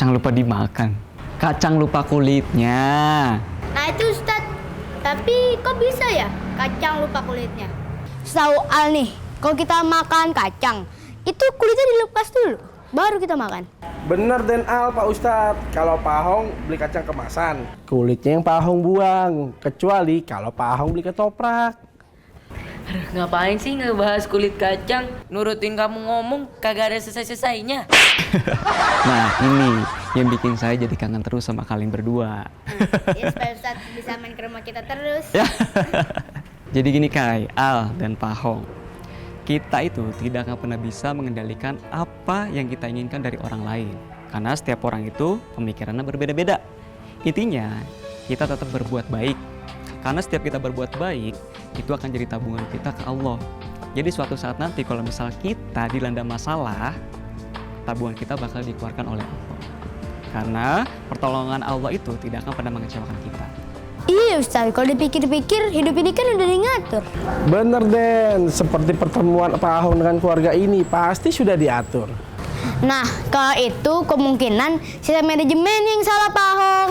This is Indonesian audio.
Kacang lupa dimakan. Kacang lupa kulitnya. Nah itu Ustadz, tapi kok bisa ya kacang lupa kulitnya? Setahu Al nih, kalau kita makan kacang, itu kulitnya dilepas dulu, baru kita makan. Bener Den Al Pak Ustadz, kalau Pak Ahong beli kacang kemasan, kulitnya yang Pak Ahong buang, kecuali kalau Pak Ahong beli ketoprak. Ngapain sih ngebahas kulit kacang? Nurutin kamu ngomong kagak ada selesai-selesainya. Nah ini yang bikin saya jadi kangen terus sama kalian berdua. Ya supaya Ustadz bisa main ke rumah kita terus. Ya. Jadi gini Kai, Al, dan Pak Hong. Kita itu tidak akan pernah bisa mengendalikan apa yang kita inginkan dari orang lain. Karena setiap orang itu pemikirannya berbeda-beda. Intinya, kita tetap berbuat baik. Karena setiap kita berbuat baik, itu akan jadi tabungan kita ke Allah. Jadi suatu saat nanti kalau misal kita dilanda masalah, tabungan kita bakal dikeluarkan oleh Allah. Karena pertolongan Allah itu tidak akan pernah mengecewakan kita. Iya Ustaz, kalau dipikir-pikir hidup ini kan udah diatur. Bener Den, seperti pertemuan Pak Ahong dengan keluarga ini pasti sudah diatur. Nah, kalau itu kemungkinan sistem manajemen yang salah Pak Ahong.